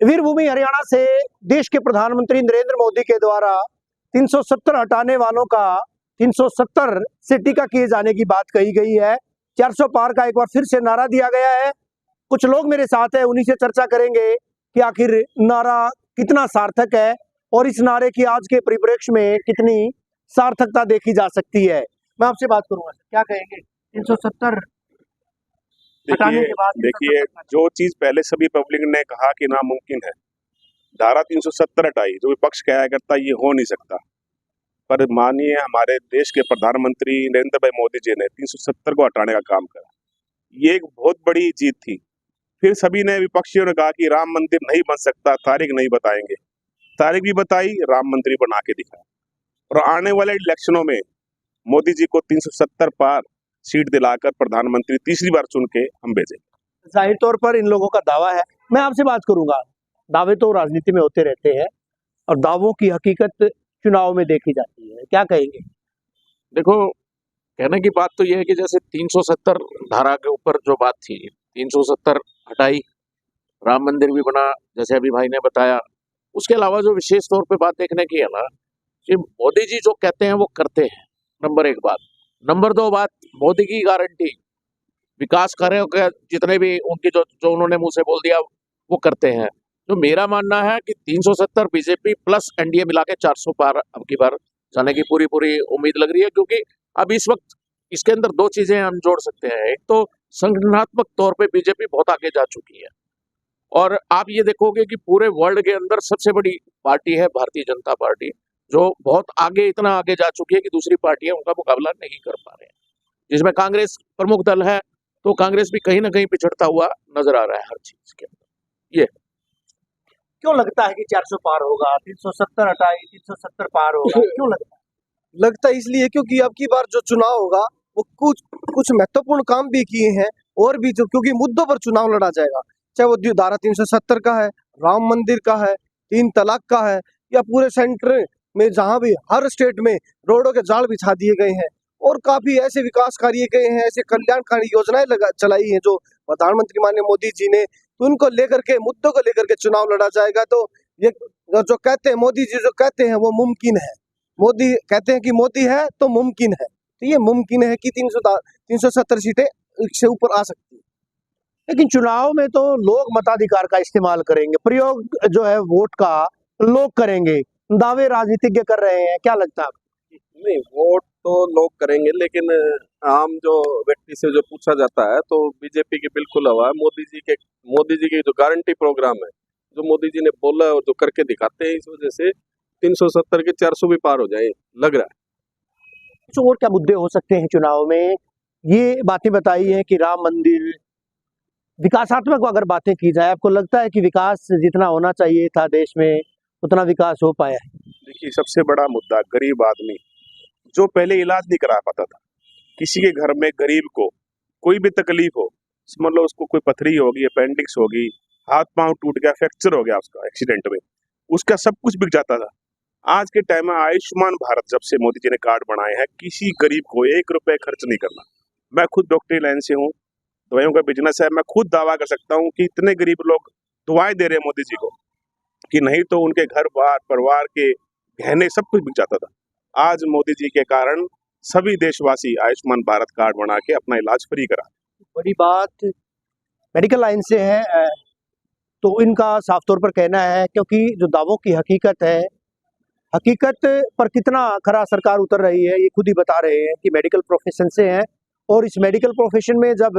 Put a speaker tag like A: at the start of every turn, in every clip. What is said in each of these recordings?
A: वीरभूमि हरियाणा से देश के प्रधानमंत्री नरेंद्र मोदी के द्वारा 370 हटाने वालों का 370 से टीका किए जाने की बात कही गई है। 400 पार का एक बार फिर से नारा दिया गया है। कुछ लोग मेरे साथ है, उन्हीं से चर्चा करेंगे कि आखिर नारा कितना सार्थक है और इस नारे की आज के परिप्रेक्ष्य में कितनी सार्थकता देखी जा सकती है। मैं आपसे बात करूंगा, क्या कहेंगे 370 हटाने के बाद?
B: देखिए, जो चीज पहले सभी पब्लिक ने कहा कि नामुमकिन है, धारा 370 हटाई, जो विपक्ष कहा करता ये हो नहीं सकता, पर माननीय हमारे देश के प्रधानमंत्री नरेंद्र भाई मोदी जी ने 370 को हटाने का काम करा। ये एक बहुत बड़ी जीत थी। फिर सभी ने विपक्षियों ने कहा कि राम मंदिर नहीं बन सकता, तारीख नहीं बताएंगे। तारीख भी बताई, राम मंदिर बना के दिखाया और आने वाले इलेक्शनों में मोदी जी को 370 पार सीट दिलाकर प्रधानमंत्री तीसरी बार चुन के हम भेजेंगे।
A: जाहिर तौर पर इन लोगों का दावा है। मैं आपसे बात करूंगा, दावे तो राजनीति में होते रहते हैं और दावों की हकीकत चुनाव में देखी जाती है, क्या कहेंगे?
C: देखो, कहने की बात तो यह है कि जैसे 370 धारा के ऊपर जो बात थी, 370 हटाई, राम मंदिर भी बना, जैसे अभी भाई ने बताया। उसके अलावा जो विशेष तौर पे बात देखने की है ना, कि मोदी जी जो कहते हैं वो करते हैं, नंबर एक बात। नंबर दो बात, मोदी की गारंटी, विकास कार्यों के जितने भी उनकी जो उन्होंने मुंह से बोल दिया वो करते हैं। तो मेरा मानना है कि 370 बीजेपी प्लस एनडीए मिला के 400 पार अब की बार जाने की पूरी उम्मीद लग रही है, क्योंकि अब इस वक्त इसके अंदर दो चीजें हम जोड़ सकते हैं। एक तो संगठनात्मक तौर पे बीजेपी बहुत आगे जा चुकी है और आप ये देखोगे कि पूरे वर्ल्ड के अंदर सबसे बड़ी पार्टी है भारतीय जनता पार्टी, जो बहुत आगे, इतना आगे जा चुकी है कि दूसरी पार्टियां उनका मुकाबला नहीं कर पा रहे हैं। जिसमें कांग्रेस प्रमुख दल है, तो कांग्रेस भी कहीं ना कहीं पिछड़ता हुआ नजर आ रहा है हर चीज के अंदर। ये
A: क्यों लगता है कि 400 पार होगा? 370 हटाई, 370 पार होगा, क्यों लगता है?
D: लगता है इसलिए क्योंकि अब की बार जो चुनाव होगा वो कुछ महत्वपूर्ण काम भी किए हैं और भी जो, क्योंकि मुद्दों पर चुनाव लड़ा जाएगा, चाहे वो धारा 370 का है, राम मंदिर का है, 3 तलाक का है, या पूरे सेंटर में जहां भी हर स्टेट में रोडों के जाल बिछा दिए गए हैं और काफी ऐसे विकास कार्य गए हैं, ऐसे कल्याणकारी योजनाएं चलाई हैं जो प्रधानमंत्री माननीय मोदी जी ने, तो उनको लेकर के, मुद्दों को लेकर के चुनाव लड़ा जाएगा। तो ये जो कहते हैं मोदी जी, जो कहते हैं वो मुमकिन है। मोदी कहते हैं कि मोदी है तो मुमकिन है, तो ये मुमकिन है कि 370 सीटें से ऊपर आ सकती है।
A: लेकिन चुनाव में तो लोग मताधिकार का इस्तेमाल करेंगे, प्रयोग जो है वोट का लोग करेंगे, दावे राजनीतिज्ञ कर रहे हैं, क्या लगता है?
B: नहीं, वोट तो लोग करेंगे, लेकिन आम जो व्यक्ति से जो पूछा जाता है तो बीजेपी की बिल्कुल हवा है। मोदी जी के जो गारंटी प्रोग्राम है, जो मोदी जी ने बोला और जो करके दिखाते हैं, इस वजह से 370 के 400 भी पार हो जाए लग रहा है।
A: कुछ और क्या मुद्दे हो सकते हैं चुनाव में? ये बातें बताई हैं कि राम मंदिर, विकासात्मक अगर बातें की जाए, आपको लगता है कि विकास जितना होना चाहिए था देश में उतना विकास हो पाया है?
B: देखिए, सबसे बड़ा मुद्दा गरीब आदमी जो पहले इलाज नहीं करा पाता था। किसी के घर में गरीब को कोई भी तकलीफ हो, समझ लो उसको कोई पथरी होगी, अपेंडिक्स होगी, हाथ पांव टूट गया, फ्रैक्चर हो गया उसका एक्सीडेंट में, उसका सब कुछ बिक जाता था। आज के टाइम में आयुष्मान भारत जब से मोदी जी ने कार्ड बनाए हैं, किसी गरीब को 1 रुपए खर्च नहीं करना। मैं खुद डॉक्टरी लाइन से हूँ, दवाइयों का बिजनेस है, मैं खुद दावा कर सकता हूँ कि इतने गरीब लोग दुआएं दे रहे हैं मोदी जी को कि नहीं तो उनके घर बार परिवार के गहने सब कुछ बिक जाता था। आज मोदी जी के कारण सभी देशवासी आयुष्मान भारत कार्ड बना के अपना इलाज फ्री करा।
A: बड़ी बात मेडिकल लाइन से है, तो इनका साफ तौर पर कहना है, क्योंकि जो दावों की हकीकत है, हकीकत पर कितना खरा सरकार उतर रही है ये खुद ही बता रहे हैं कि मेडिकल प्रोफेशन से हैं। और इस मेडिकल प्रोफेशन में जब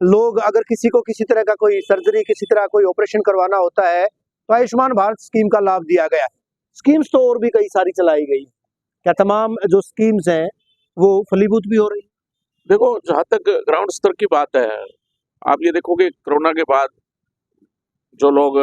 A: लोग, अगर किसी को किसी तरह का कोई सर्जरी, किसी तरह कोई ऑपरेशन करवाना होता है तो आयुष्मान भारत स्कीम का लाभ दिया गया। स्कीम्स तो और भी कई सारी चलाई गई, क्या तमाम जो स्कीम्स हैं वो फलीभूत भी हो रही?
C: देखो, जहां तक ग्राउंड स्तर की बात है, आप ये देखोगे कोरोना के बाद जो लोग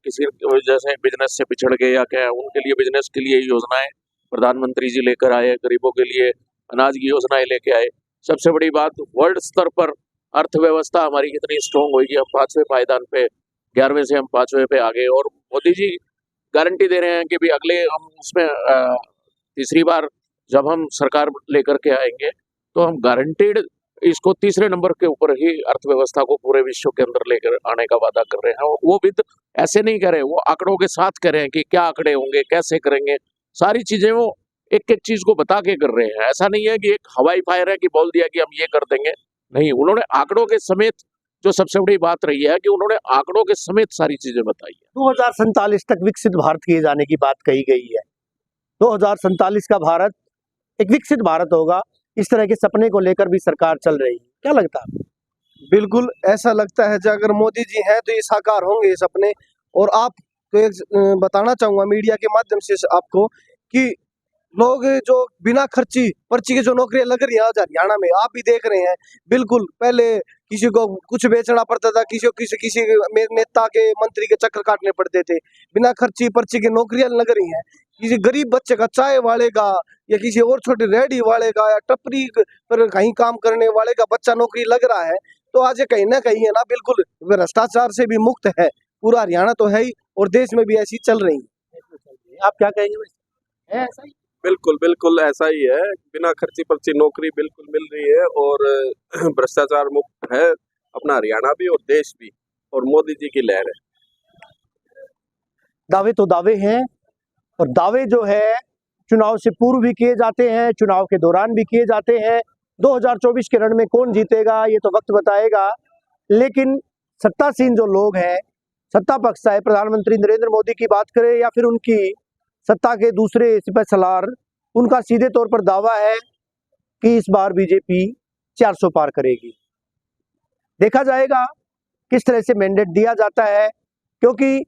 C: किसी वजह से बिजनेस से पिछड़ गए या क्या, उनके लिए बिजनेस के लिए योजनाएं प्रधानमंत्री जी लेकर आए, गरीबों के लिए अनाज की योजनाएं लेके आए। सबसे बड़ी बात, वर्ल्ड स्तर पर अर्थव्यवस्था हमारी कितनी स्ट्रांग होगी, हम 5वें पायदान पे, 11वें से हम 5वें पे आ गए। और मोदी जी गारंटी दे रहे हैं कि भी अगले हम उसमें तीसरी बार जब हम सरकार लेकर के आएंगे तो हम गारंटीड इसको तीसरे नंबर के ऊपर ही अर्थव्यवस्था को पूरे विश्व के अंदर लेकर आने का वादा कर रहे हैं। वो भी ऐसे नहीं कर रहे, वो आंकड़ों के साथ कर रहे हैं कि क्या आंकड़े होंगे, कैसे करेंगे, सारी चीजें वो एक एक चीज को बता के कर रहे हैं। ऐसा नहीं है कि एक हवाई फायर है कि बोल दिया कि हम ये कर देंगे, नहीं, उन्होंने आंकड़ों के समेत, जो सबसे बड़ी बात रही है कि उन्होंने आंकड़ों के समेत सारी चीजें बताई है।
A: 2047 तक विकसित भारत किए जाने की बात कही गई है। 2047 का भारत एक विकसित भारत होगा, इस तरह के सपने को लेकर भी सरकार चल रही है, क्या लगता है?
D: बिल्कुल ऐसा लगता है जो अगर मोदी जी हैं तो ये साकार होंगे ये सपने। और आपको एक बताना चाहूंगा मीडिया के माध्यम से आपको कि लोग जो बिना खर्ची पर्ची की जो नौकरियां लग रही है आज हरियाणा में, आप भी देख रहे हैं, बिल्कुल पहले किसी को कुछ बेचना पड़ता था, किसी को किसी नेता के मंत्री के चक्कर काटने पड़ते थे। बिना खर्ची पर्ची की नौकरियां लग रही हैं। किसी गरीब बच्चे का, चाय वाले का या किसी और छोटे रेहड़ी वाले का या टपरी पर कहीं काम करने वाले का बच्चा नौकरी लग रहा है, तो आज ये कहीं ना कहीं है ना, बिल्कुल भ्रष्टाचार से भी मुक्त है। पूरा हरियाणा तो है ही और देश में भी ऐसी चल रही है।
A: आप क्या कहेंगे? है ऐसा ही?
E: बिल्कुल बिल्कुल ऐसा ही है। बिना खर्ची पर्ची नौकरी बिल्कुल मिल रही है और भ्रष्टाचार मुक्त है अपना हरियाणा भी और देश भी, और मोदी जी की लहर है।
A: दावे तो दावे हैं, और दावे जो है चुनाव से पूर्व भी किए जाते हैं, चुनाव के दौरान भी किए जाते हैं। 2024 के रण में कौन जीतेगा ये तो वक्त बताएगा, लेकिन सत्तासीन जो लोग हैं, सत्ता पक्ष चाहे प्रधानमंत्री नरेंद्र मोदी की बात करें या फिर उनकी सत्ता के दूसरे सिपहसालार, उनका सीधे तौर पर दावा है कि इस बार बीजेपी 400 पार करेगी। देखा जाएगा किस तरह से मैंडेट दिया जाता है, क्योंकि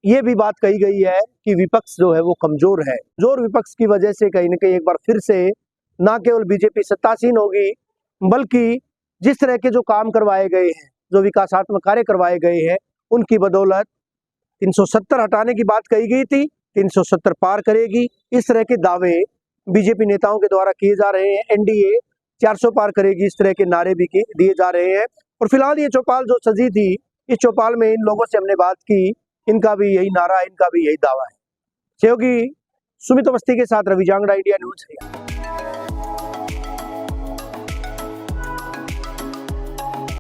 A: ये भी बात कही गई है कि विपक्ष जो है वो कमजोर है। जोर विपक्ष की वजह से कहीं ना कहीं एक बार फिर से ना केवल बीजेपी सत्तासीन होगी, बल्कि जिस तरह के जो काम करवाए गए हैं, जो विकासात्मक कार्य करवाए गए हैं, उनकी बदौलत 370 हटाने की बात कही गई थी, 370 पार करेगी। इस तरह के दावे बीजेपी नेताओं के द्वारा किए जा रहे हैं। एनडीए 400 पार करेगी, इस तरह के नारे भी दिए जा रहे हैं। और फिलहाल ये चौपाल जो सजी थी, इस चौपाल में इन लोगों से हमने बात की, इनका भी यही नारा, इनका भी यही दावा है। सहयोगी सुमित अवस्थी के साथ रवि जांगड़ा, इंडिया न्यूज।